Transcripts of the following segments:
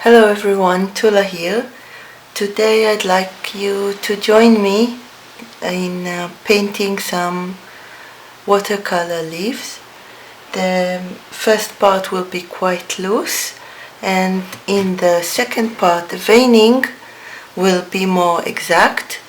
Hello everyone, Tula here. Today I'd like you to join me in painting some watercolor leaves. The first part will be quite loose, and in the second part the veining will be more exact.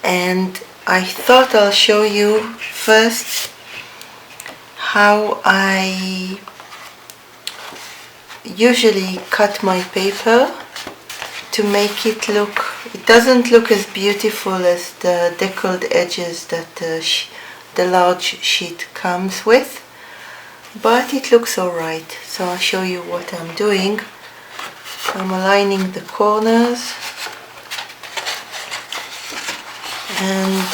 And I thought I'll show you first how I usually cut my paper to make it doesn't look as beautiful as the deckled edges that the large sheet comes with, but it looks alright. So I'll show you what I'm doing. I'm aligning the corners and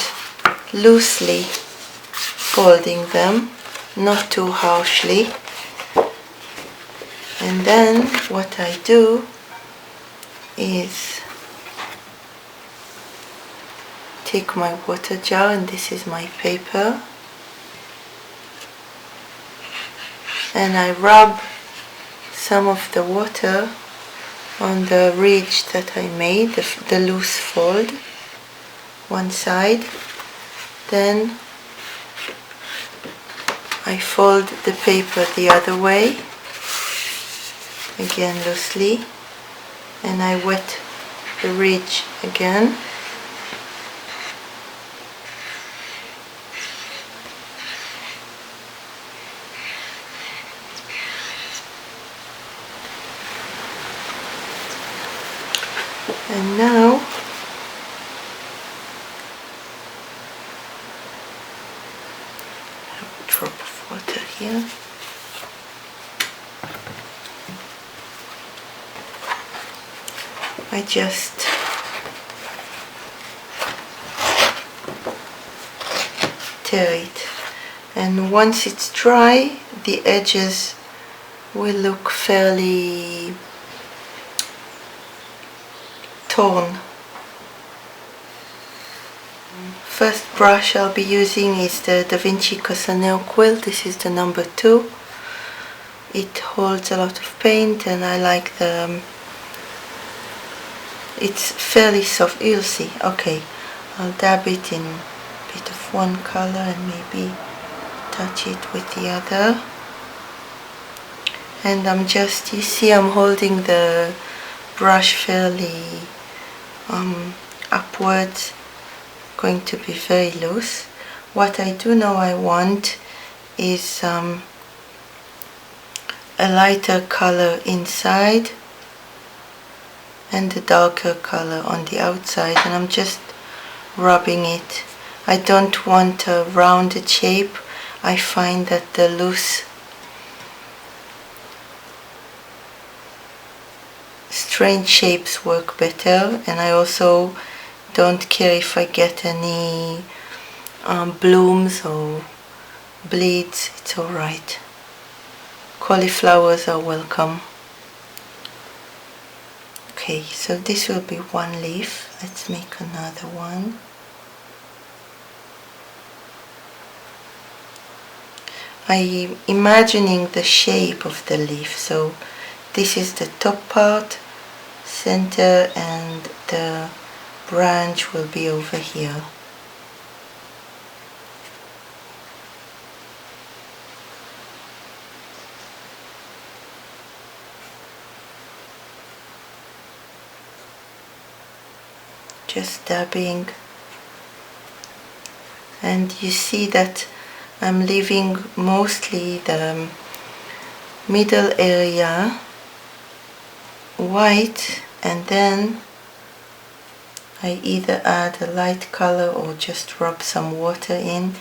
loosely folding them, not too harshly. And then what I do is take my water jar, and this is my paper, and I rub some of the water on the ridge that I made, the loose fold, one side. Then I fold the paper the other way, again loosely, and I wet the ridge again. And now I have a drop of water here. I just tear it, and once it's dry the edges will look fairly torn. First brush I'll be using is the Vinci Casaneo quill. This is the number 2. It holds a lot of paint, and I like it's fairly soft. You'll see. Okay, I'll dab it in a bit of one color and maybe touch it with the other. And I'm just, you see, I'm holding the brush fairly upwards, going to be very loose. What I do know I want is a lighter color inside and a darker color on the outside, and I'm just rubbing it. I don't want a rounded shape. I find that the loose strange shapes work better, and I also don't care if I get any blooms or bleeds. It's alright. Cauliflowers are welcome. Okay, so this will be one leaf. Let's make another one. I'm imagining the shape of the leaf. So this is the top part, center, and the branch will be over here. Just dabbing, and you see that I'm leaving mostly the middle area white, and then I either add a light color or just rub some water in,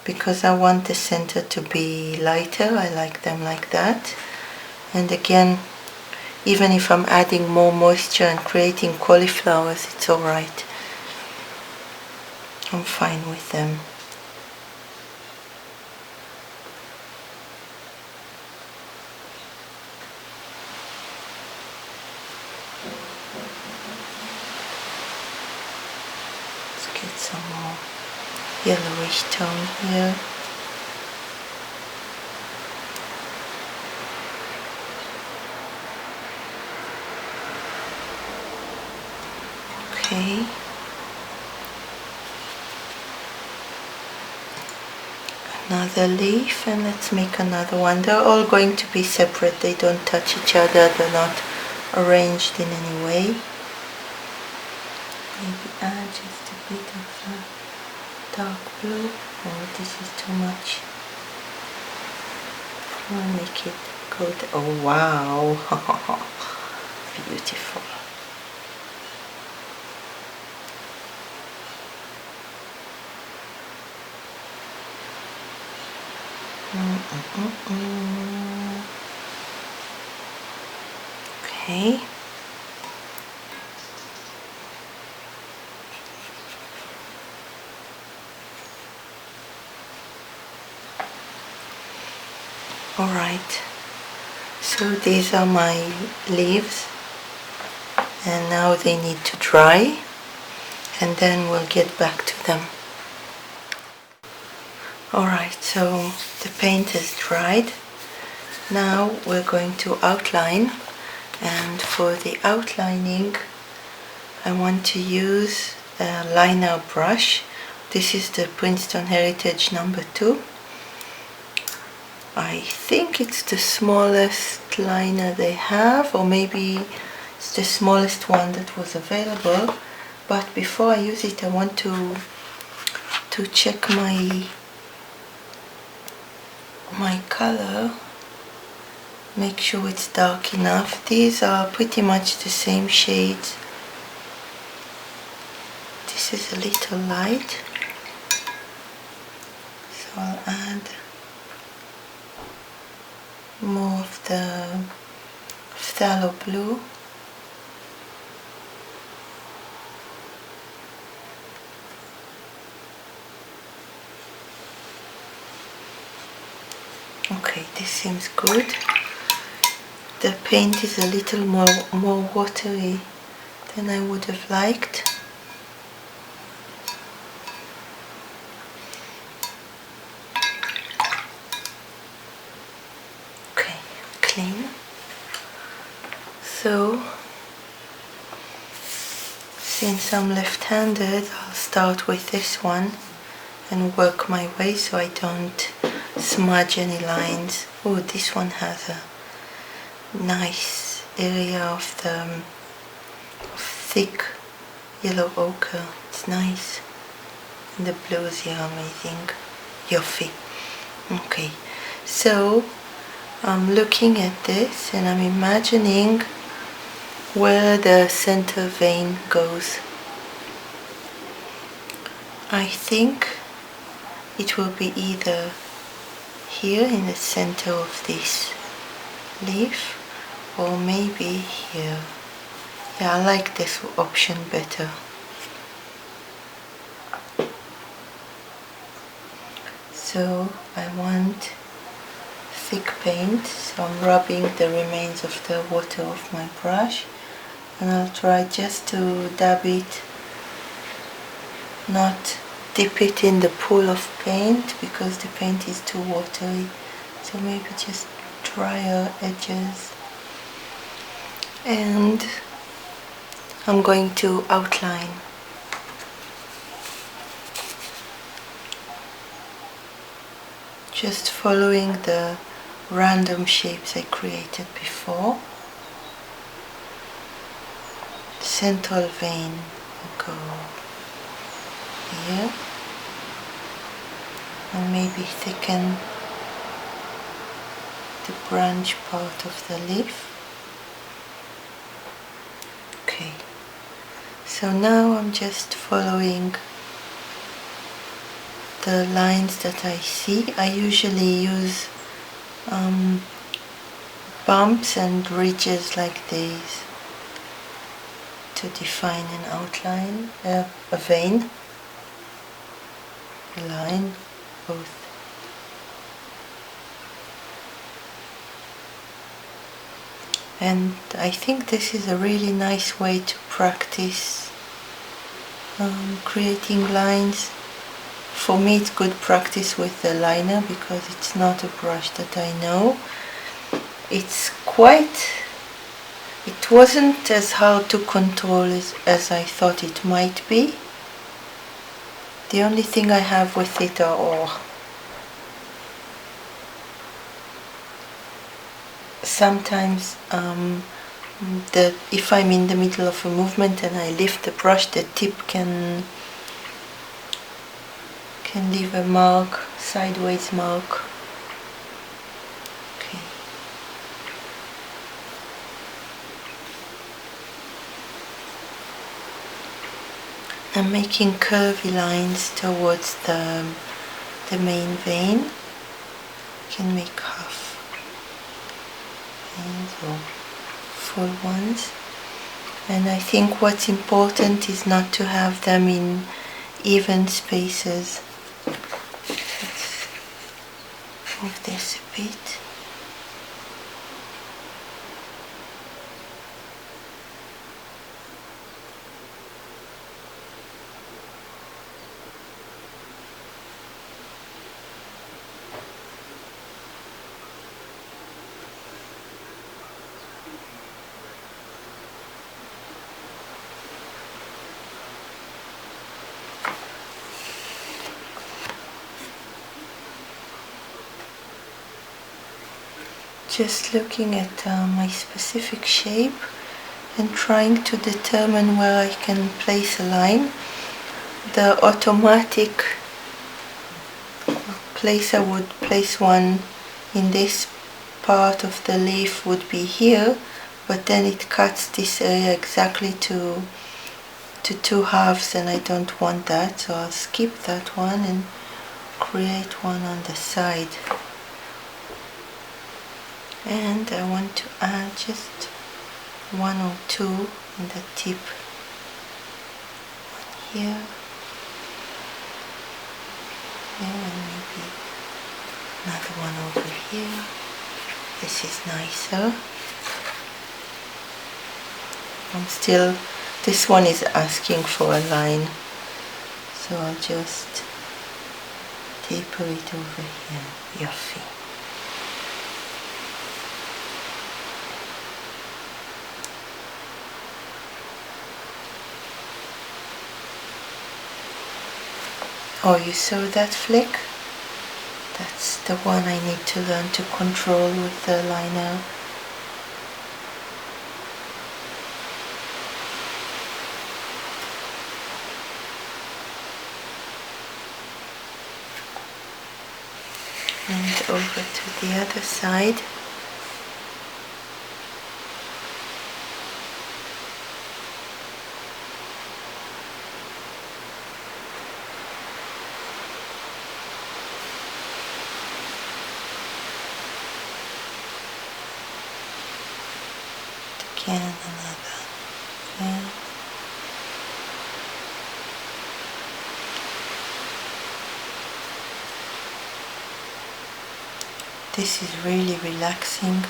because I want the center to be lighter. I like them like that. And again, even if I'm adding more moisture and creating cauliflowers, it's alright. I'm fine with them. Let's get some more yellowish tone here. Okay. Another leaf, and let's make another one. They're all going to be separate, they don't touch each other, they're not arranged in any way. Maybe add just a bit of dark blue. Oh, this is too much. I'll make it good. Oh wow, beautiful. Okay. Alright, so these are my leaves, and now they need to dry, and then we'll get back to them. Alright, so the paint is dried. Now we're going to outline, and for the outlining I want to use a liner brush. This is the Princeton Heritage number 2. I think it's the smallest liner they have, or maybe it's the smallest one that was available. But before I use it, I want to check my color, make sure it's dark enough. These are pretty much the same shades. This is a little light, so I'll add more of the phthalo blue. Okay, this seems good. The paint is a little more watery than I would have liked. Okay, clean. So, since I'm left-handed, I'll start with this one and work my way so I don't smudge any lines. Oh, this one has a nice area of the thick yellow ochre. It's nice. And the blues here are amazing. Yofi. Okay, so I'm looking at this and I'm imagining where the center vein goes. I think it will be either here in the center of this leaf, or maybe here. Yeah, I like this option better. So I want thick paint, so I'm rubbing the remains of the water off my brush, and I'll try just to dab it, not dip it in the pool of paint because the paint is too watery. So maybe just drier edges. And I'm going to outline. Just following the random shapes I created before. Central vein will go here, and maybe thicken the branch part of the leaf. Okay, so now I'm just following the lines that I see. I usually use bumps and ridges like these to define an outline, a vein, a line, both. And I think this is a really nice way to practice creating lines. For me it's good practice with the liner because it's not a brush that I know. It's quite It wasn't as hard to control as I thought it might be. The only thing I have with it are sometimes if I'm in the middle of a movement and I lift the brush, the tip can leave a mark, sideways mark. Okay. I'm making curvy lines towards the main vein. You can make half veins or full ones. And I think what's important is not to have them in even spaces. Let's move this a bit. Just looking at my specific shape and trying to determine where I can place a line. The automatic place I would place one in this part of the leaf would be here, but then it cuts this area exactly to two halves, and I don't want that, so I'll skip that one and create one on the side. And I want to add just one or two in the tip. One here, and maybe another one over here. This is nicer. This one is asking for a line, so I'll just taper it over here. Yuffie. Oh, you saw that flick? That's the one I need to learn to control with the liner. And over to the other side. Again, another. Yeah. This is really relaxing.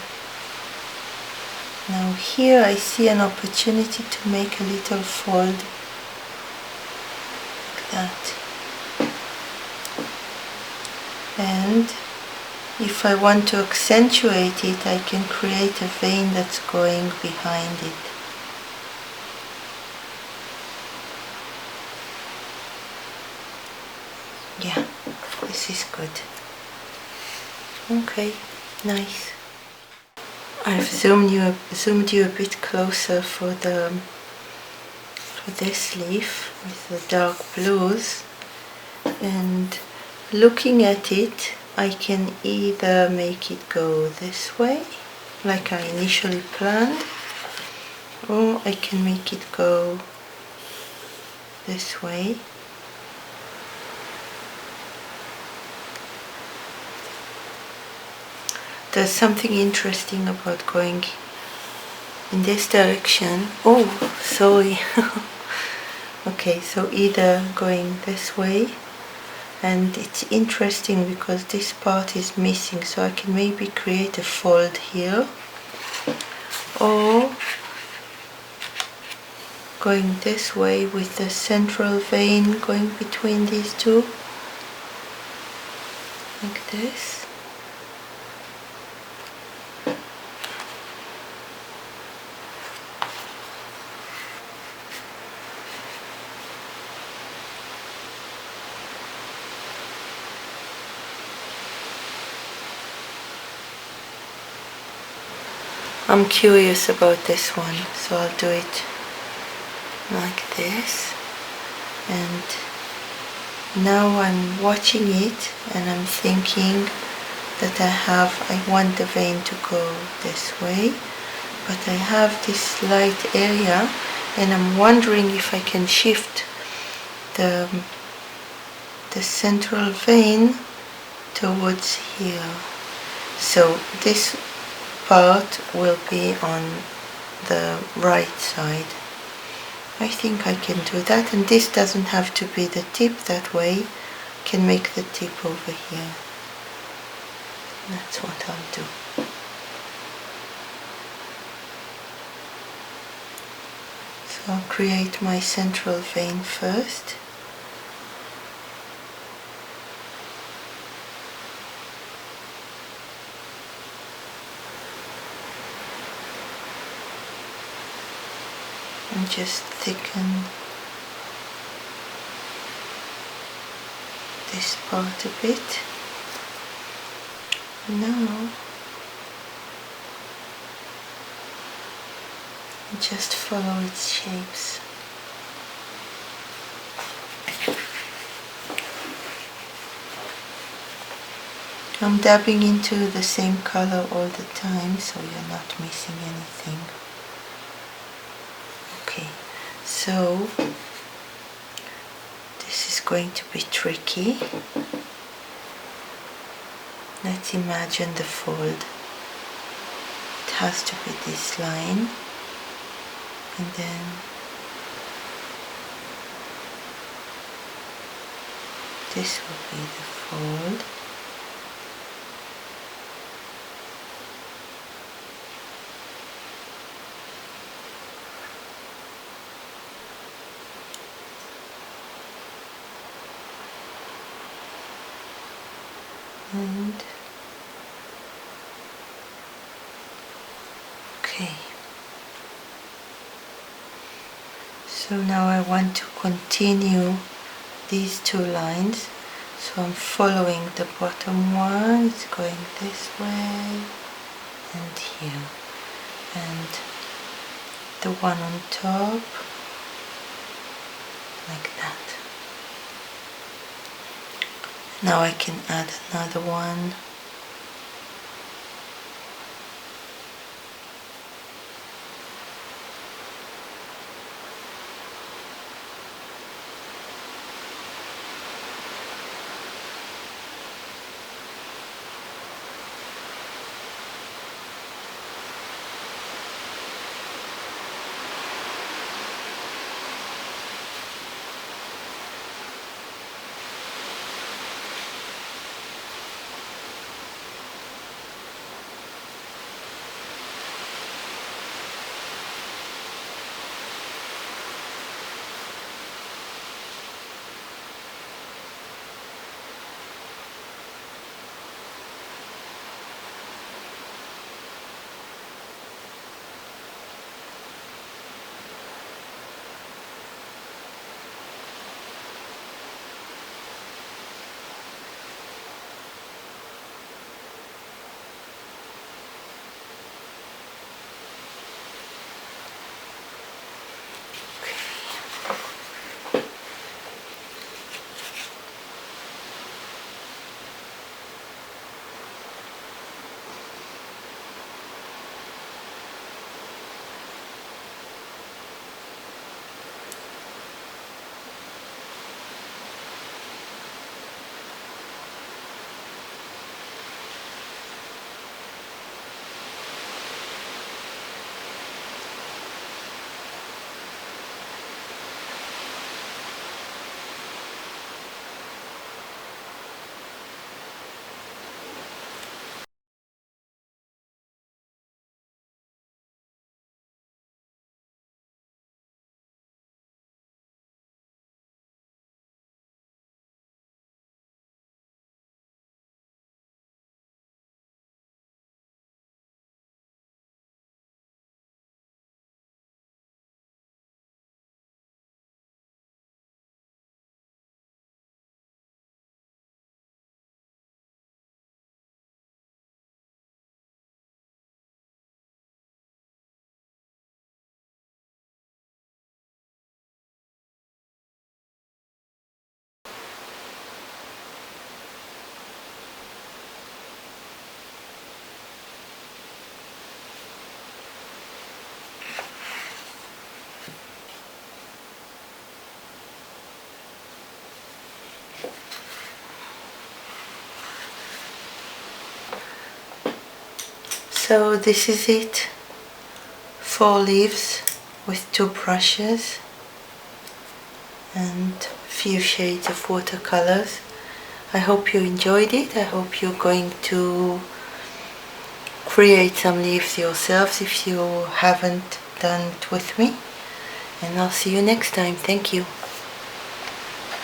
Now here I see an opportunity to make a little fold like that. And if I want to accentuate it, I can create a vein that's going behind it. Yeah, this is good. Okay, nice. I've zoomed you a bit closer for this leaf with the dark blues, and looking at it, I can either make it go this way, like I initially planned, or I can make it go this way. There's something interesting about going in this direction. Oh, sorry. Okay, so either going this way, and it's interesting because this part is missing, so I can maybe create a fold here, or going this way with the central vein going between these two, like this. I'm curious about this one, so I'll do it like this. And now I'm watching it and I'm thinking that I want the vein to go this way, but I have this light area and I'm wondering if I can shift the central vein towards here. So this part will be on the right side. I think I can do that, and this doesn't have to be the tip that way. I can make the tip over here. That's what I'll do. So I'll create my central vein first. And just thicken this part a bit. Now just follow its shapes. I'm dabbing into the same color all the time, so you're not missing anything. Okay, so this is going to be tricky. Let's imagine the fold. It has to be this line, and then this will be the fold. And okay, so now I want to continue these two lines, so I'm following the bottom one. It's going this way and here, and the one on top like that. Now I can add another one. So this is it. 4 leaves with 2 brushes and few shades of watercolors. I hope you enjoyed it. I hope you're going to create some leaves yourselves if you haven't done it with me. And I'll see you next time. Thank you.